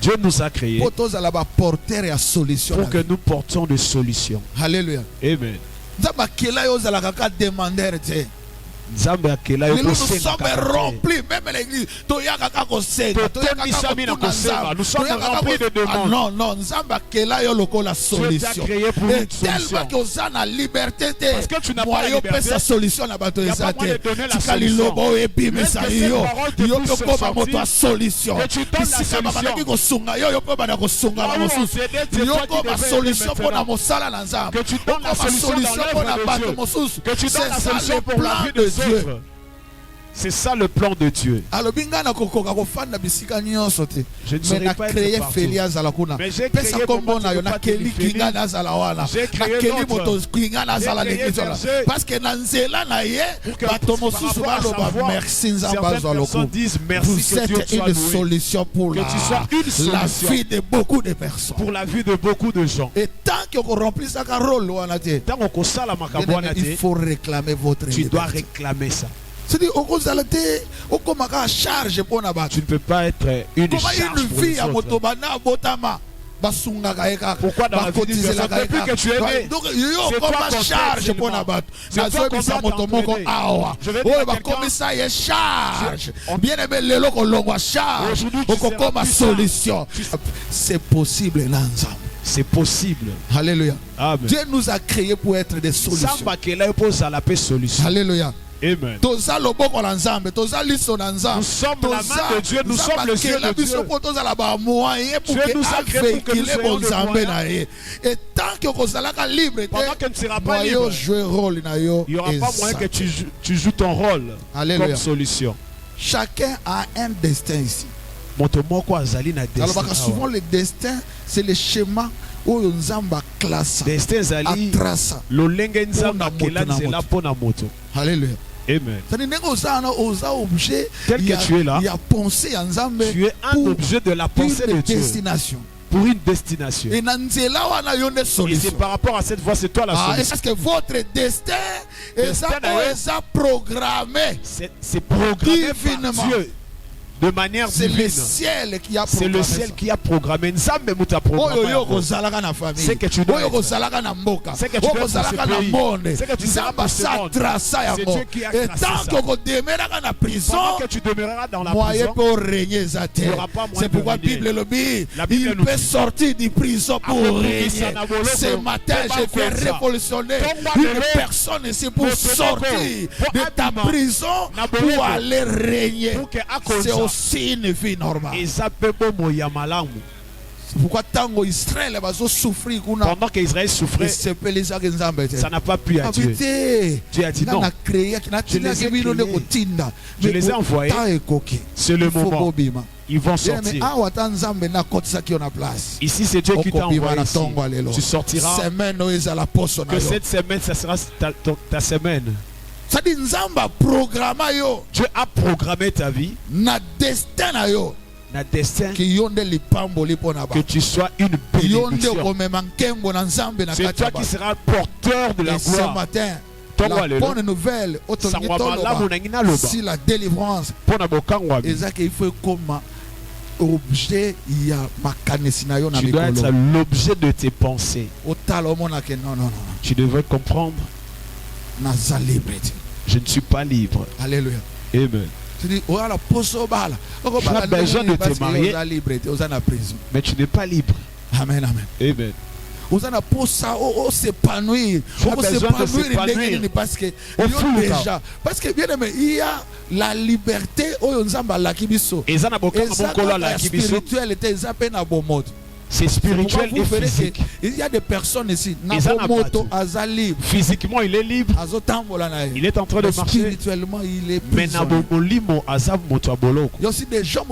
Dieu nous a créés pour que nous portions des solutions. Alléluia. Amen. Nous sommes remplis, même l'église. Nous sommes remplis de demandes. Non, non, nous sommes la solution. Et tellement que vous avez la liberté, parce que tu n'as pas la liberté, sa solution. Il n'y a pas moyen de donner la solution. Et tu donnes la solution. Que tu donnes la solution pour la vie de Dieu. C'est ça le plan de Dieu. Je ne serai pas être partout. Mais j'ai créé parce que vous êtes une solution pour la vie de beaucoup de personnes. Pour la vie de beaucoup de gens. Et tant qu'on remplit ça rôle, il faut réclamer votre liberté. Tu dois réclamer ça. Tu ne peux pas être une charge pour les autres. Pourquoi dans la vie d'une personne, depuis que tu es né, c'est toi qu'on charge pour la battre. C'est toi qu'on va t'entraîner. Je vais dire à charge. Bien aimé, le loco l'on charge. Solution. C'est possible, Nanzam. C'est possible. Alléluia. Amen. Dieu nous a créés pour être des solutions. Amen. Alléluia. Nous sommes la main de Dieu, nous sommes le ciel de Dieu. Dieu nous a créé pour que nous soyons le moyen. Et tant que vous êtes libre, pendant que tu ne seras pas libre, il n'y aura pas moyen que tu joues ton rôle. Alléluia. Comme solution. Chacun a un destin ici. Alors souvent le destin, c'est le schéma où nous avons classe. Alléluia. Amen. Tel que tu es là, tu es un objet de la pensée de Dieu. Pour une destination. Et c'est par rapport à cette voie, c'est toi la solution. Est-ce que votre destin est programmé? C'est programmé par Dieu. De manière divine. C'est le ciel qui a programmé. C'est le ciel qui a programmé. C'est que tu dois être. C'est que tu dois être. C'est que tu seras pour ce monde. C'est Dieu qui a tracé ça. Pendant que tu demeureras dans la prison, il n'y aura pas moyen. C'est pourquoi la Bible le dit. Il peut sortir de prison pour régner. Ce matin, je vais révolutionner une personne ici pour sortir de ta prison pour aller régner. C'est aussi une vie normale. C'est pourquoi tant Israël va souffrir. Pendant qu'Israël souffrait, ça n'a pas pu à Dieu. Dieu a dit non. Je les ai envoyés. C'est le moment. Ils vont sortir. Ici, c'est Dieu qui t'a envoyé ici. Tu sortiras. Que cette semaine, ça sera ta semaine. Dieu a programmé ta vie. Na destin que tu sois une bénédiction. C'est toi qui seras porteur de la gloire. Ce matin, la bonne nouvelle, si la délivrance, il faut comme objet, il y a tu dois être l'objet de tes pensées. Tu devrais comprendre. Je ne suis pas libre. Alléluia. Amen. Tu dis, tu as besoin de te marier, mais tu n'es pas libre. Amen, amen. Amen. Vous avez s'épanouir. Parce que déjà, parce que bien aimé, il y a la liberté. C'est spirituel et physique. Il y a des personnes ici. Physiquement, il est libre. Il est en train de marcher. Spirituellement, il est prisonnier. Il y a aussi des gens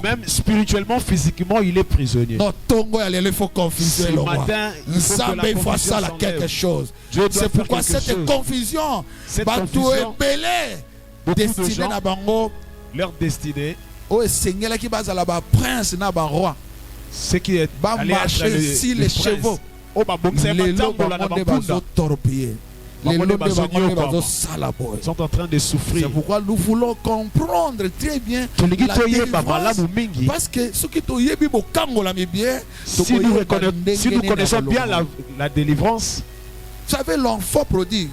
même spirituellement, physiquement, il est prisonnier. Ce matin, il faut ça quelque chose. C'est pourquoi cette confusion va tout épeler. Destinée à Bango. Leur destinée. Prince n'a pas roi. Ce qui est marcher si les chevaux. sont en train de souffrir. C'est pourquoi nous voulons comprendre très bien la délivrance. Parce que si nous connaissons bien la délivrance, vous savez, l'enfant prodigue.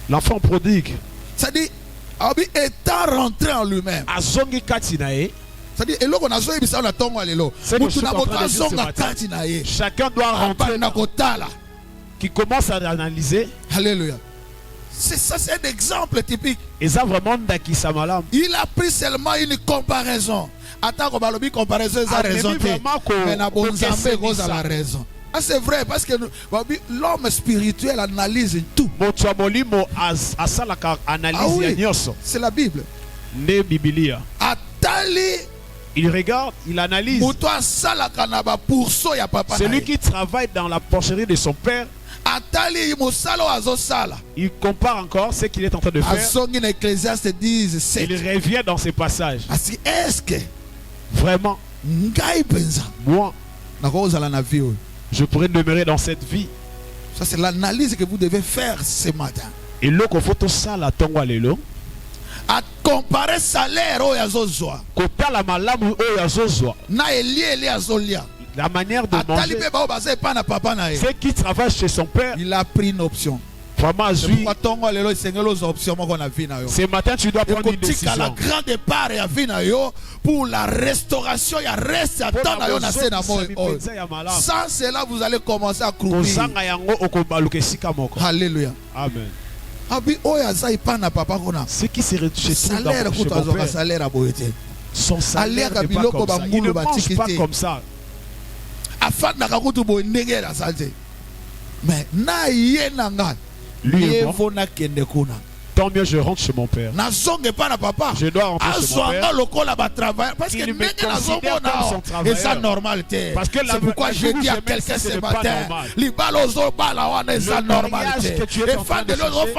L'enfant prodigue, c'est-à-dire, étant rentré en lui-même. C'est-à-dire, chacun doit rentrer, qui commence à analyser. Alléluia. C'est ça, c'est un exemple typique. Il a pris seulement une comparaison. Attends, comparaison, il a raison. Mais la raison. Ah, c'est vrai, parce que l'homme spirituel analyse tout. Ah oui, c'est la Bible. Il regarde, il analyse. Celui qui travaille dans la porcherie de son père, il compare encore ce qu'il est en train de faire. Il revient dans ces passages. Est-ce que vraiment, moi, je pourrais demeurer dans cette vie? Ça, c'est l'analyse que vous devez faire ce matin. Et là, qu'on faut ça la tongue lelo. À comparer salaire au yazozwa. La malamu au yazozwa. Na eli azolia. La manière de manger. Ceux qui travaillent chez son père. Il a pris une option. Ce matin, tu dois prendre une décision. La grande part pour la restauration, il reste à temps. Sans cela, vous allez commencer à croupir. Alléluia. Amen. Ce qui se retrouve salaire, son salaire n'est pas comme ça. Il ne mange pas comme ça. Mais lui, tant mieux je rentre chez mon père. Je dois rentrer chez mon père. Parce que il me considère comme son travailleur. Et ça normal. Parce que c'est pourquoi je dis à quelqu'un ce matin, les mariage que tu es en train de chercher,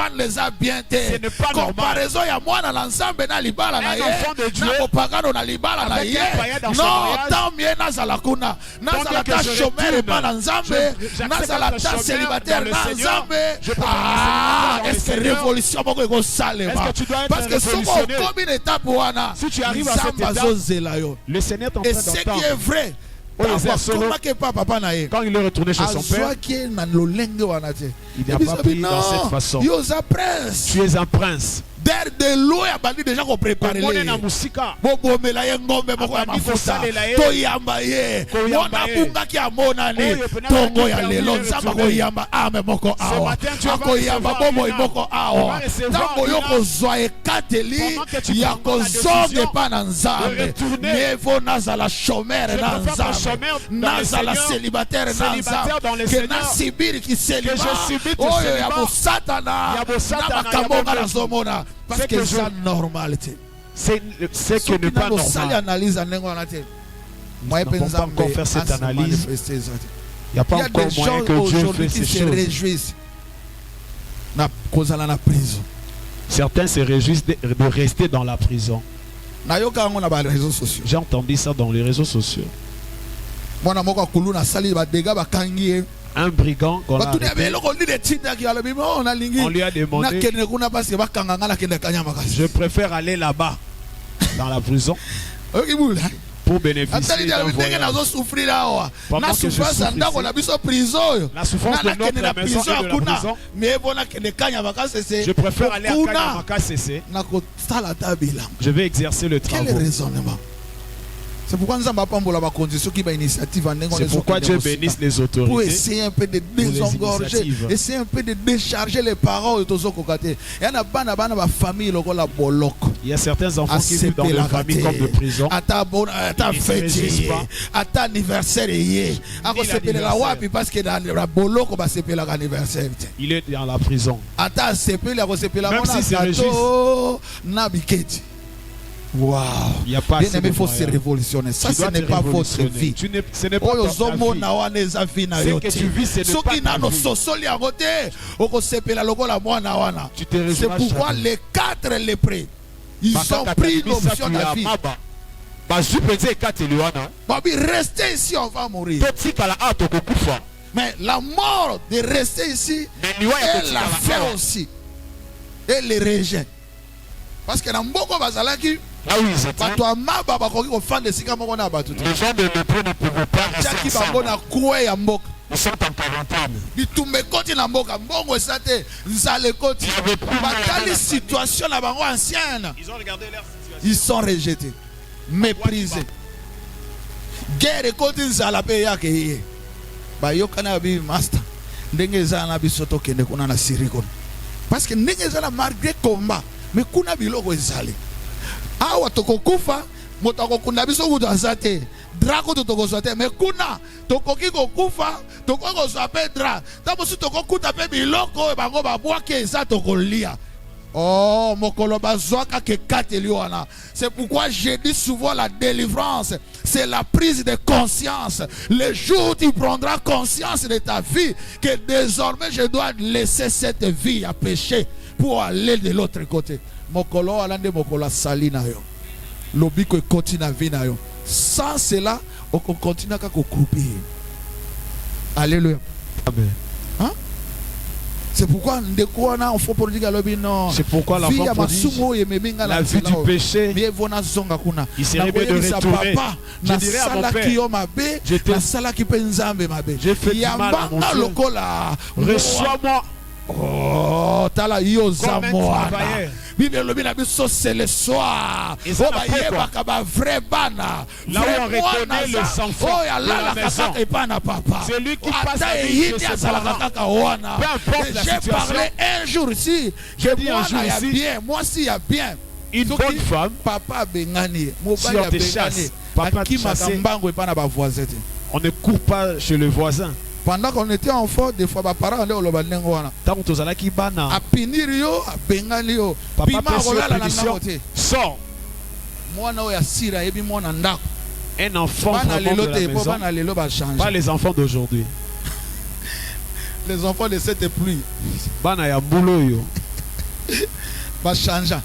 ce n'est pas comparaison, il y a moi dans l'ensemble, dans l'ibala, un enfant de Dieu, non, tant mieux, Nazalakuna, Nazalata chômeur, pas l'ensemble, Nazalata célibataire, l'ensemble. Ah, est-ce que révolution, parce que si tu arrives à cette étape, le Seigneur t'entend. Et ce qui est vrai, quand il est retourné chez son père, il n'a pas pris dans cette façon. Tu es un prince. De l'eau a bandi déjà qu'on prépare les bomela ye ngombe moko ya mafuta to yamba ye mona bunga ki amona ne tongo ya lelo nzamba ko yamba ame moko awa ko yamba bomo moko awa tango yoko zwa ekateli ya kozonge pa na nzambe nevo nazala chômeur na nzambe nazala célibataire na nzambe ke na sibiri ki célibat oyo ya bosatana na makambo na zomona. Parce que c'est la normalité. C'est ce qui n'est pas normal. Moi, je ne peux pas encore faire cette analyse. Il n'y a pas encore moyen que Dieu fasse ces choses. Certains se réjouissent de rester dans la prison. J'ai entendu ça dans les réseaux sociaux. Un brigand qu'on a arrêté. On lui a demandé, je préfère aller là-bas dans la prison pour bénéficier d'un voyage. Pendant que je souffre ici, la souffrance de notre maison et de la prison, je préfère aller à Kanyamaka CC. Je vais exercer le travail. C'est pourquoi Dieu bénisse les autorités. Pour essayer un peu de désengorger, essayer un peu de décharger les paroles de famille. Il y a certains enfants qui vivent dans des familles comme de prison. Il est dans la prison. Même si c'est réjouissent. Wow. Il n'y a pas bien aimé, il faut se révolutionner. Ça, ce n'est pas votre vie. Ce n'est pas ta vie. Ce que tu vis, ce n'est pas ta vie. C'est pourquoi les 4 lépreux, ils ont pris l'option de la vie. Restez ici, on va mourir. Mais la mort de rester ici, elle l'a fait aussi. Et les rejets. Parce que dans beaucoup bazalaki, là où ils étaient, les gens de Lépreux ne pouvaient pas rester ensemble. Ils sont en quarantaine. Ils ont regardé leur situation. Ils sont rejetés, méprisés. Guerre et côté nzalape ya keye. Ba yokana bi master. Ndenge zana bi soto kende kuna na siriko. Parce que ndenge zana malgré combat, mais kuna biloko ezali. Awa tokokufa, motako kuna biso kuto azate. Drako tokozote, mais kuna tokoki kokufa, tokoko zoape dra. Tabosu tokokuta pe biloko bango babwake eza tokolia. Oh, c'est pourquoi j'ai dit souvent la délivrance, c'est la prise de conscience. Le jour où tu prendras conscience de ta vie, que désormais je dois laisser cette vie à pécher pour aller de l'autre côté. Mokolo alande mokolo salina yo. Lobiko continue à vivre yo. Sans cela, on continue à couper. Alléluia. Amen. Hein? C'est pourquoi c'est pourquoi l'enfant prodige, la vie du péché, il serait mieux de retourner. Je dirais à mon père, j'ai fait du mal à mon Dieu. Reçois-moi. Oh, tala yo zamoana. Bible lobina biso c'est le soir. Oh ba yeba ka ba vrai bana. Là où on reconnaît les enfants de la maison. C'est lui qui passe à vie chez ses parents. Peu importe la situation. J'ai parlé un jour ici. J'ai dit un jour ici. Bien, moi si y a bien. Une bonne femme. Papa bengani. Si on te chasse, papa te chasse. On ne court pas chez le voisin. Pendant qu'on était enfant, des fois, mes parents allaient au Lobanengoana. Tant que tu as qui bana. A Pinirio, à Bengalio. Papa sort. Moi, non, ya sira, et puis moi, nanda. Un enfant vraiment de la maison. Pas les enfants d'aujourd'hui. Les enfants de cette pluie. Bana ya mbulo yo. Va changer.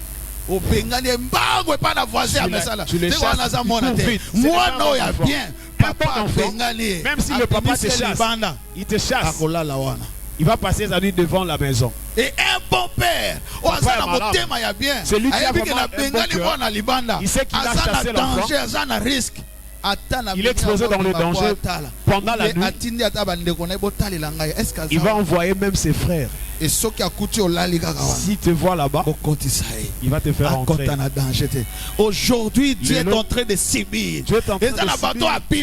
Au Bengali, mbago pas la voisin à Messala. Tu les chasses. Moi, non, il y a bien. Papa Bengali. Même si le papa te chasse, il te chasse. Il va passer sa nuit devant la maison. Et un bon père, c'est lui qui a vraiment un bon cœur. Il sait qu'il a chassé l'enfant. Il est exposé dans le danger pendant la nuit. Il va envoyer même ses frères. Et ceux qui a coûté au laliga, s'il te voit là-bas, il va te faire entrer. Aujourd'hui, Dieu est en train de s'ébir. Dieu est en train de s'ébir. Il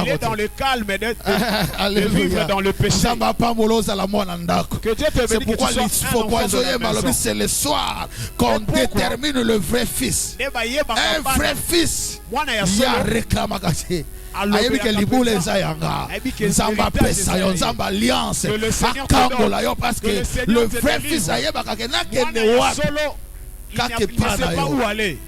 est dans le calme de vivre dans le péché. Que Dieu te bénisse. C'est pourquoi c'est le soir qu'on détermine le vrai fils. Un vrai fils. Il y a réclamation. Ayebike libule zayanga nzamba pesa yo nzamba alliance akangola yo parce que le vrai fils ayebaka ke nakende wapi kake pana yo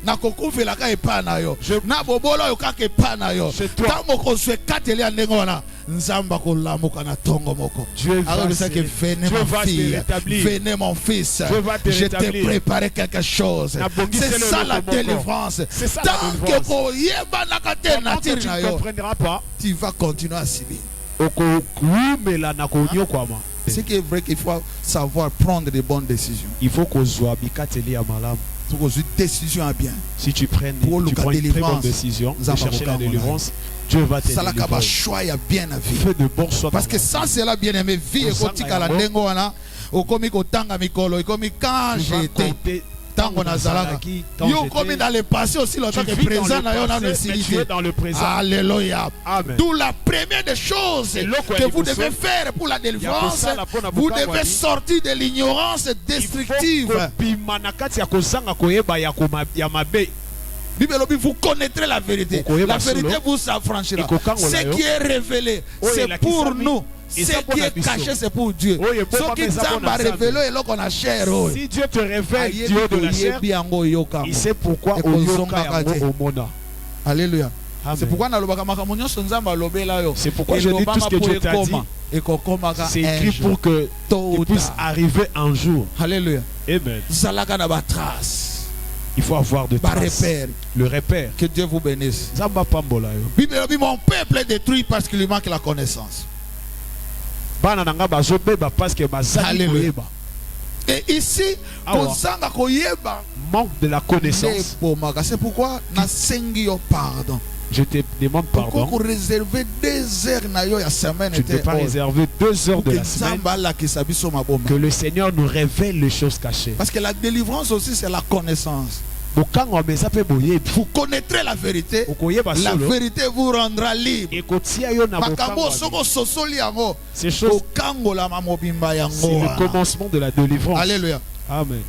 nakokufela ka epana yo na bobola yo kake epana yo tango kozwe kateli ya ndenge wana nzamba kolamuka na tongo moko. Venez ma fille, venez mon fils, je t'ai préparé quelque chose. C'est ça la délivrance. Tant que tu ne comprendras pas, tu vas continuer à subir. C'est qui est vrai qu'il faut savoir prendre des bonnes décisions. Il faut qu'on soit bikateli à malam. Décision à bien. Si tu prends une très bonne décision de chercher la délivrance, Dieu va te délivrer. Fais de bons choix. Parce que sans cela, bien aimé, vie et kotika la ndengo wana, okomi kotanga mikolo, okomi quand j'étais. Tango nazalaka. Yo comme dans le passé aussi longtemps que présent na yo na nécessité. Alléluia. D'où la première des choses que vous devez faire pour la délivrance, vous devez sortir de l'ignorance destructive. Vous connaîtrez la vérité. La vérité vous affranchira. Ce qui est révélé, c'est pour nous. Ce qui est caché, c'est pour Dieu. Ce qui est révélé, c'est qu'on a cher. Si Dieu te révèle Dieu de la chair, il sait pourquoi Alléluia. C'est pourquoi je dis tout ce que Dieu t'a dit. C'est écrit pour que tu puisses arriver un jour. Alléluia. Amen. Il faut avoir de traces. Le repère. Que Dieu vous bénisse. Bible dit mon peuple est détruit parce qu'il lui manque la connaissance. Alléluia. Et ici, manque de la connaissance. C'est pourquoi pardon. Je te demande pardon. Tu ne peux pas réserver 2 heures de la semaine que le Seigneur nous révèle les choses cachées. Parce que la délivrance aussi, c'est la connaissance. Vous connaîtrez la vérité. La vérité vous rendra libre. Ces choses, c'est le commencement de la délivrance. Alléluia. Amen.